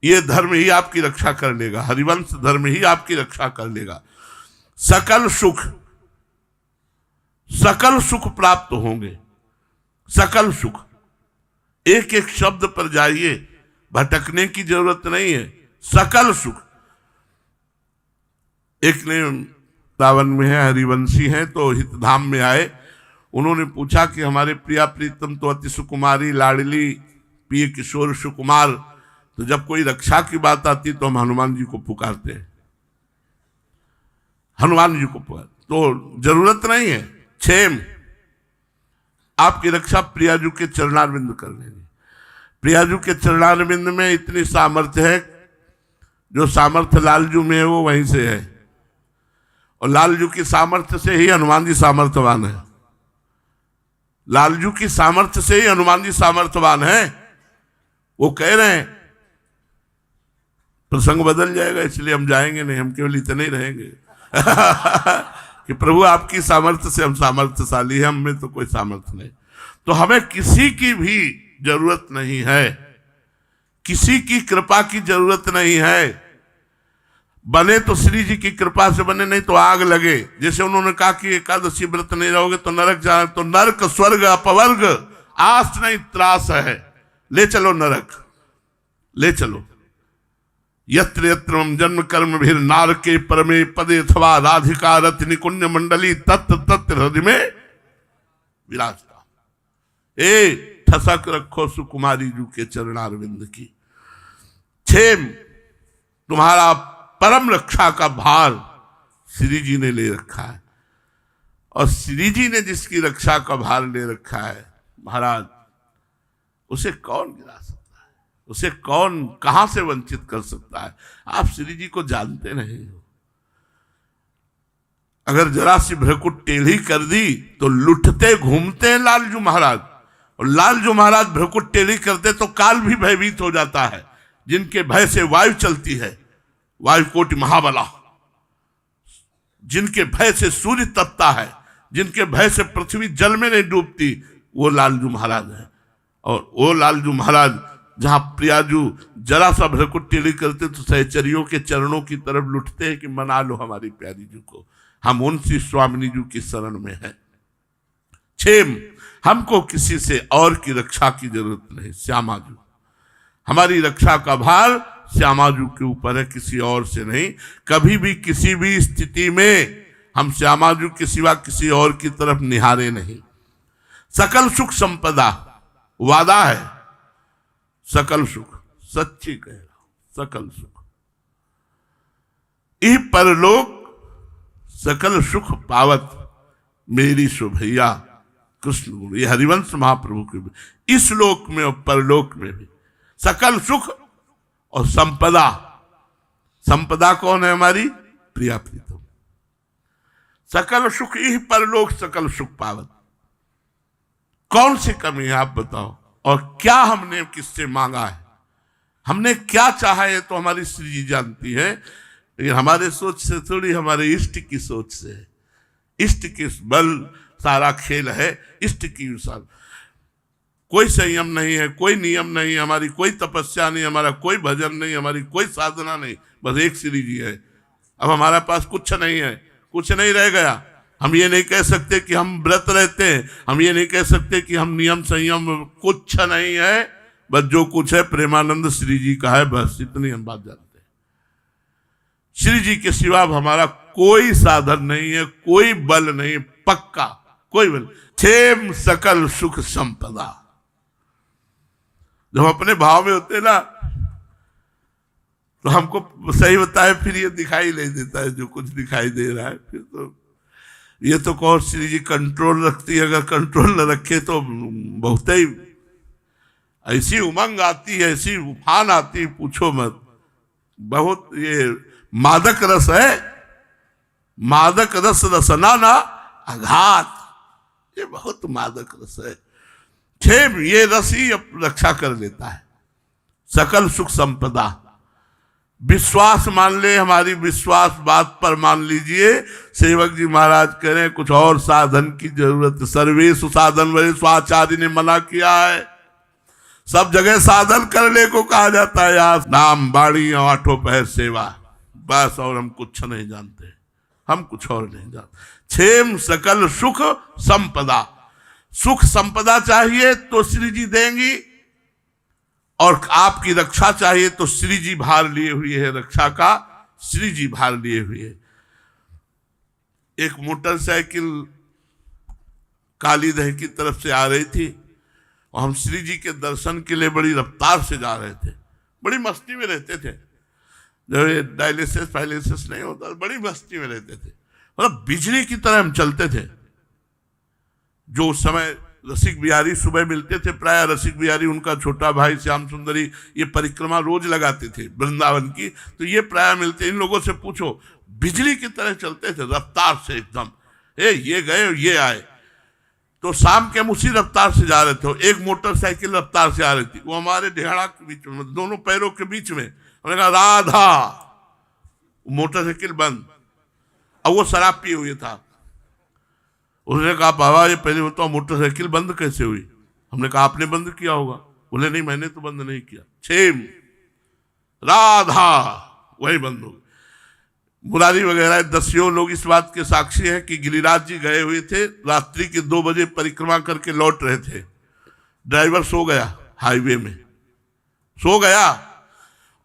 ये धर्म ही आपकी रक्षा कर लेगा, हरिवंश धर्म ही आपकी रक्षा कर लेगा। सकल सुख प्राप्त होंगे, सकल सुख। एक एक शब्द पर जाइए, भटकने की जरूरत नहीं है। सकल सुख। एक ने सावन में है, हरिवंशी हैं, तो हितधाम में आए। उन्होंने पूछा कि हमारे प्रिया प्रीतम तो अति सुकुमारी लाडली प्रिय किशोर सुकुमार, तो जब कोई रक्षा की बात आती तो हम हनुमान जी को पुकारते हैं, हनुमान जी को पुकार। तो जरूरत नहीं है क्षेम, आपकी रक्षा प्रियाजू के चरणारविंद कर लेंगे। प्रियाजू के चरणारविंद में इतनी सामर्थ्य है, जो सामर्थ्य लालजू में है वो वहीं से है, और लालजू की सामर्थ्य से ही हनुमान जी सामर्थ्यवान है। लालजू की सामर्थ्य से ही हनुमान जी सामर्थ्यवान है। वो कह रहे हैं प्रसंग बदल जाएगा, इसलिए हम जाएंगे नहीं, हम केवल इतने ही रहेंगे कि प्रभु आपकी सामर्थ्य से हम सामर्थ्यशाली हैं, हम में तो कोई सामर्थ्य नहीं। तो हमें किसी की भी जरूरत नहीं है, किसी की कृपा की जरूरत नहीं है। बने तो श्री जी की कृपा से बने, नहीं तो आग लगे। जैसे उन्होंने कहा कि एकादशी व्रत नहीं रहोगे तो नरक जाना, तो नरक स्वर्ग अपवर्ग आस नहीं त्रास है, ले चलो नरक, ले चलो। यत्र यत्र जन्म कर्म भीर नार के परमे पदे अथवा राधिका रथ निकुंज मंडली तत्र तत्र हृदय में विराजता। ए ठसक रखो सुकुमारी जू के चरणारविंद की। क्षेम, तुम्हारा परम रक्षा का भार श्री जी ने ले रखा है, और श्री जी ने जिसकी रक्षा का भार ले रखा है महाराज, उसे कौन गिरा सकता है, उसे कौन कहां से वंचित कर सकता है। आप श्री जी को जानते नहीं हो। अगर जरा सी भ्रकुट टेढ़ी कर दी तो लुटते घूमते हैं लालजू महाराज, और लालजू महाराज भ्रकुट टेढ़ी करते तो काल भी भयभीत हो जाता है। जिनके भय से वायु चलती है, वायुकोटि महाबला, जिनके भय से सूर्य तपता है, जिनके भय से पृथ्वी जल में नहीं डूबती, वो लालजू महाराज है। और वो लालजू महाराज जहां प्रियाजू जरा सा भ्रकुट टेढ़ी करते तो सहचरियों के चरणों की तरफ लुटते हैं कि मना लो हमारी प्यारी जी को, हम उनसी स्वामिनी जी की शरण में है। क्षेम, हमको किसी से और की रक्षा की जरूरत नहीं। श्यामाजू, हमारी रक्षा का भार श्यामाजू के ऊपर है, किसी और से नहीं। कभी भी किसी भी स्थिति में हम श्यामाजू के सिवा किसी और की तरफ निहारे नहीं। सकल सुख संपदा, वादा है, सकल सुख, सच्ची कह रहा हूं, सकल सुख। इह परलोक सकल सुख पावत मेरी शोभैया कृष्ण गुण। ये हरिवंश महाप्रभु के इस लोक में और परलोक में भी सकल सुख और संपदा। संपदा कौन है? हमारी प्रिया प्रीतम। सकल सुख ही परलोक सकल सुख पावत। कौन सी कमी है आप बताओ? और क्या हमने किससे मांगा है, हमने क्या चाहा है, तो हमारी श्री जी जानती है। लेकिन हमारे सोच से थोड़ी, हमारे इष्ट की सोच से है। इष्ट के बल सारा खेल है, इष्ट की अनुसार। कोई संयम नहीं है, कोई नियम नहीं, हमारी कोई तपस्या नहीं, हमारा कोई भजन नहीं, हमारी कोई साधना नहीं, बस एक श्री जी है। अब हमारे पास कुछ नहीं है, कुछ नहीं रह गया, हम ये नहीं कह सकते कि हम व्रत रहते हैं, हम ये नहीं कह सकते कि हम नियम संयम, कुछ नहीं है, बस जो कुछ है प्रेमानंद श्री जी का है, बस इतनी हम बात जानते हैं। श्री जी के सिवा हमारा कोई साधन नहीं है, कोई बल नहीं, पक्का कोई बल। क्षेम सकल सुख संपदा, जब अपने भाव में होते ना तो हमको सही बताए फिर ये दिखाई नहीं देता है जो कुछ दिखाई दे रहा है। फिर तो ये तो कौन श्री जी कंट्रोल रखती है, अगर कंट्रोल न रखे तो बहुत ही ऐसी उमंग आती है, ऐसी उफान आती, पूछो मत। बहुत ये मादक रस है, मादक रस रसना ना आघात, ये बहुत मादक रस है। क्षेम, ये रस ही रक्षा कर लेता है। सकल सुख संपदा, विश्वास मान ले, हमारी विश्वास बात पर मान लीजिए। सेवक जी महाराज कह रहे हैं कुछ और साधन की जरूरत, सर्वेश साधन वही स्वाचार्य ने मना किया है। सब जगह साधन करने को कहा जाता है, यार नाम बाणी और आठों पहर सेवा, बस, और हम कुछ नहीं जानते, हम कुछ और नहीं जानते। क्षेम सकल सुख संपदा, सुख संपदा चाहिए तो श्री जी देंगी, और आपकी रक्षा चाहिए तो श्री जी भार लिए हुए है, रक्षा का श्री जी भार लिए हुए। एक मोटरसाइकिल कालीदह की तरफ से आ रही थी और हम श्री जी के दर्शन के लिए बड़ी रफ्तार से जा रहे थे, बड़ी मस्ती में रहते थे। जब ये डायलिसिस फाइलिसिस नहीं होता, बड़ी मस्ती में रहते थे, मतलब बिजली की तरह हम चलते थे। जो उस समय रसिक बिहारी सुबह मिलते थे, प्राय रसिक बिहारी उनका छोटा भाई श्याम सुंदरी, ये परिक्रमा रोज लगाते थे वृंदावन की, तो ये प्राय मिलते, इन लोगों से पूछो, बिजली की तरह चलते थे रफ्तार से एकदम। ये गए ये आए, तो शाम के हम उसी रफ्तार से जा रहे थे। एक मोटरसाइकिल रफ्तार से आ रही थी, वो हमारे ढेड़ा के बीच में, दोनों पैरों के बीच में। हमने कहा राधा, मोटरसाइकिल बंद, अब वो शराब पिए हुए था। उसने कहा बाबा ये पहले बताओ मोटरसाइकिल बंद कैसे हुई? हमने कहा आपने बंद किया होगा। बोले नहीं मैंने तो बंद नहीं किया। क्षेम राधा वही बंद हो गई। मुरारी वगैरह दसियों लोग इस बात के साक्षी हैं कि गिरिराज जी गए हुए थे, रात्रि के 2 बजे परिक्रमा करके लौट रहे थे। ड्राइवर सो गया, हाईवे में सो गया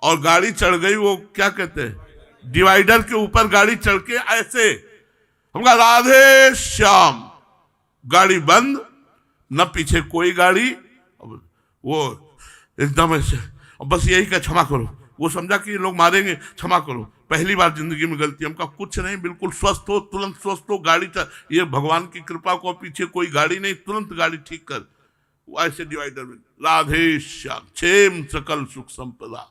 और गाड़ी चढ़ गई, वो क्या कहते हैं डिवाइडर के ऊपर गाड़ी चढ़ के ऐसे, हम कहा राधे श्याम, गाड़ी बंद, न पीछे कोई गाड़ी, वो एकदम ऐसे, बस यही का क्षमा करो। वो समझा कि ये लोग मारेंगे, क्षमा करो, पहली बार जिंदगी में गलती। हमका कुछ नहीं, बिल्कुल स्वस्थ हो, तुरंत स्वस्थ हो, गाड़ी ये भगवान की कृपा को, पीछे कोई गाड़ी नहीं, तुरंत गाड़ी ठीक कर। ऐसे डिवाइडर में राधे श्याम, क्षेम सकल सुख संपदा।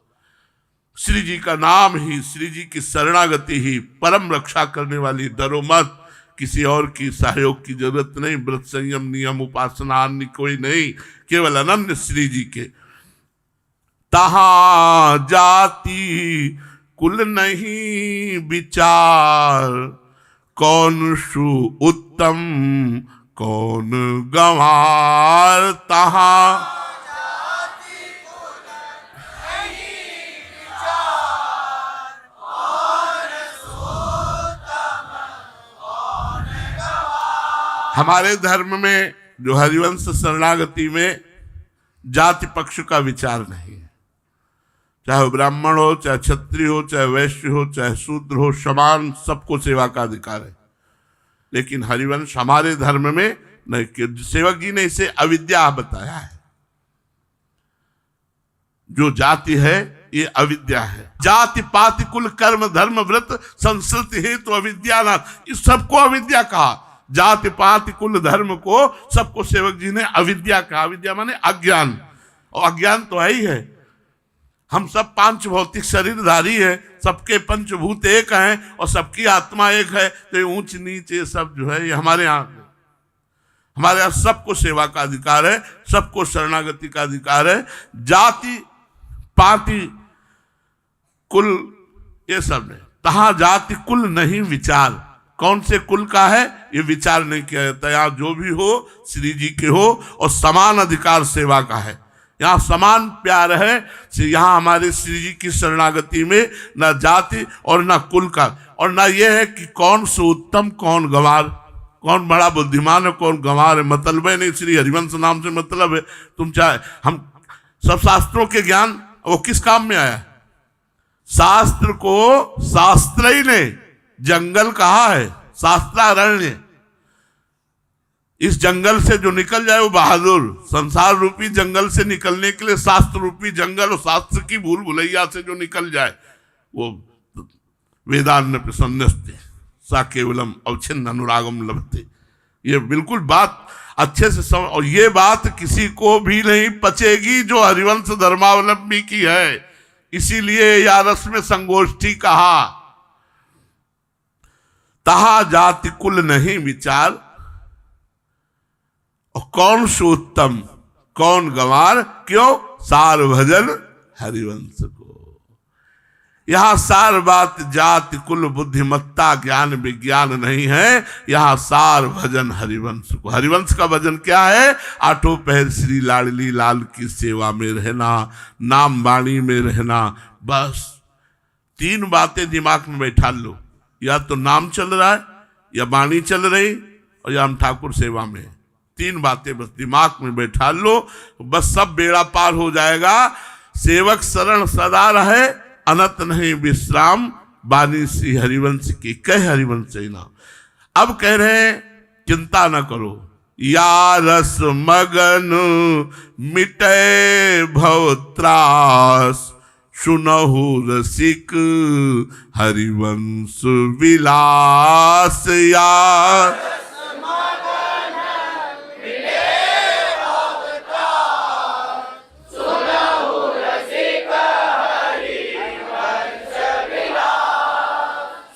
श्री जी का नाम ही, श्री जी की शरणागति ही परम रक्षा करने वाली। डरो मत, किसी और की सहयोग की जरूरत नहीं, व्रत संयम नियम उपासना अन्य कोई नहीं, केवल अनन्य श्री जी के। तहां जाति कुल नहीं विचार, कौन सु उत्तम कौन गंवार। तहां हमारे धर्म में जो हरिवंश शरणागति में जाति पक्ष का विचार नहीं है। चाहे वो ब्राह्मण हो, चाहे क्षत्रिय हो, चाहे वैश्य हो, चाहे शूद्र हो, समान सबको सेवा का अधिकार है। लेकिन हरिवंश हमारे धर्म में नहीं, सेवक जी ने इसे अविद्या बताया है। जो जाति है ये अविद्या है। जाति पाति कुल कर्म धर्म व्रत संस्कृति है तो अविद्या ना, इस सबको अविद्या कहा। जाति पाति कुल धर्म को सबको सेवक जी ने अविद्या कहा। अविद्या माने अज्ञान, और अज्ञान तो है ही है। हम सब 5 भौतिक शरीरधारी है, सबके पंचभूत एक हैं और सबकी आत्मा एक है। तो ये ऊंच नीच ये सब जो है ये हमारे यहाँ सबको सेवा का अधिकार है, सबको शरणागति का अधिकार है। जाति पाति कुल ये सब नहीं। तहां जाति कुल नहीं विचार, कौन से कुल का है ये विचार नहीं किया जाता। यहाँ जो भी हो श्री जी के हो, और समान अधिकार सेवा का है। यहाँ समान प्यार है। यहाँ हमारे श्री जी की शरणागति में न जाति और न कुल का, और न ये है कि कौन से उत्तम कौन गंवार। कौन बड़ा बुद्धिमान है, कौन गंवार है, मतलब है नहीं। श्री हरिवंश नाम से मतलब है तुम चाहे हम सब शास्त्रों के ज्ञान वो किस काम में आया? शास्त्र को शास्त्र ही ने जंगल कहा है, शास्त्रारण्य। इस जंगल से जो निकल जाए वो बहादुर। संसार रूपी जंगल से निकलने के लिए शास्त्र रूपी जंगल और शास्त्र की भूल भुलैया से जो निकल जाए वो वेदान्न प्रसन्नस्ते सा केवलम अवच्छिन्न अनुरागम लभते। ये बिल्कुल बात अच्छे से समझ, और ये बात किसी को भी नहीं पचेगी जो हरिवंश धर्मावलंबी की है। इसीलिए यारस में संगोष्ठी कहा, तहा जाति कुल नहीं विचार, और कौन सोत्तम कौन गंवार, क्यों? सार भजन हरिवंश को। यहां सार बात जाति कुल बुद्धिमत्ता ज्ञान विज्ञान नहीं है, यहां सार भजन हरिवंश को। हरिवंश का भजन क्या है? आठों पहर श्री लाडली लाल की सेवा में रहना, नाम वाणी में रहना। बस 3 बातें दिमाग में बैठा लो, या तो नाम चल रहा है, या वाणी चल रही, और या हम ठाकुर सेवा में। 3 बातें बस दिमाग में बैठा लो, बस सब बेड़ा पार हो जाएगा। सेवक शरण सदा रहे, अनत नहीं विश्राम, बानी श्री हरिवंश की कह हरिवंश नाम। अब कह रहे हैं चिंता न करो, या रस मगन मिटे भव त्रास, सुनहु रसिक हरिवंश विलास। या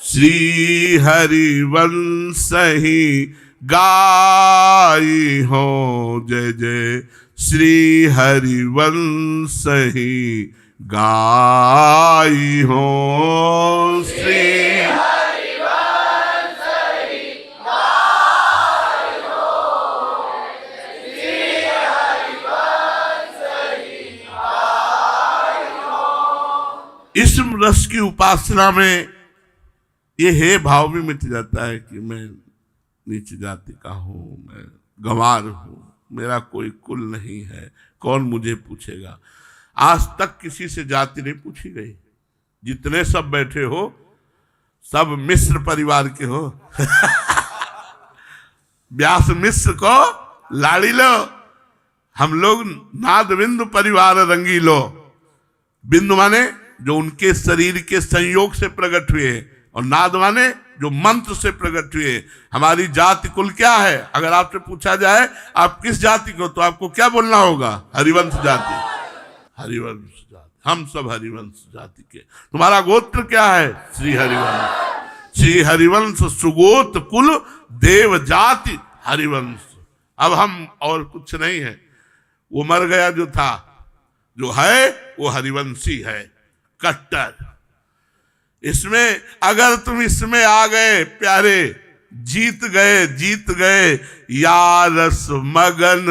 श्री हरिवंश ही गाई हो, जय जय श्री हरिवंश ही गाई हो। श्री हरिवंश ही गाई हो, श्री हरिवंश ही गाई हो। इस रस की उपासना में ये हे भाव भी मिट जाता है कि मैं नीच जाति का हूं, मैं गंवार हूं, मेरा कोई कुल नहीं है, कौन मुझे पूछेगा। आज तक किसी से जाति नहीं पूछी गई। जितने सब बैठे हो सब मिश्र परिवार के हो। व्यास मिश्र को लाड़ी लो, हम लोग नाद बिंदु परिवार रंगीलो। बिंदु माने जो उनके शरीर के संयोग से प्रकट हुए, और नाद माने जो मंत्र से प्रकट हुए। हमारी जाति कुल क्या है? अगर आपसे पूछा जाए आप किस जाति को, तो आपको क्या बोलना होगा? हरिवंश जाति। हरिवंश जाति, हम सब हरिवंश जाति के। तुम्हारा गोत्र क्या है? श्री हरिवंश। श्री हरिवंश सुगोत कुल देव जाति हरिवंश। अब हम और कुछ नहीं है, वो मर गया जो था, जो है वो हरिवंशी है, कट्टर। इसमें अगर तुम इसमें आ गए प्यारे, जीत गए, जीत गए। या रस मगन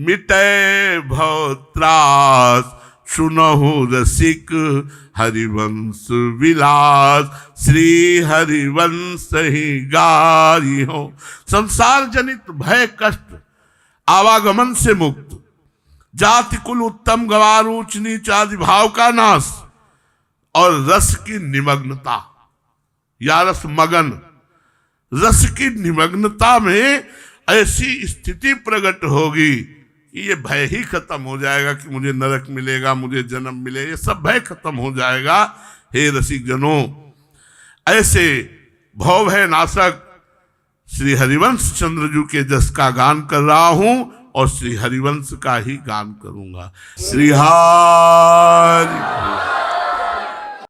मिटे भव त्रास, सुनहु रसिक हरिवंश विलास। श्री हरिवंश ही गाई हो। संसार जनित भय कष्ट आवागमन से मुक्त, जाति कुल उत्तम गंवार ऊंच नीच आदि भाव का नाश, और रस की निमग्नता। या रस मगन, रस की निमग्नता में ऐसी स्थिति प्रकट होगी कि ये भय ही खत्म हो जाएगा कि मुझे नरक मिलेगा, मुझे जन्म मिलेगा, ये सब भय खत्म हो जाएगा। हे रसिक जनों, ऐसे भव भय नाशक श्री हरिवंश चंद्रजू के जस का गान कर रहा हूं, और श्री हरिवंश का ही गान करूंगा। श्री हरि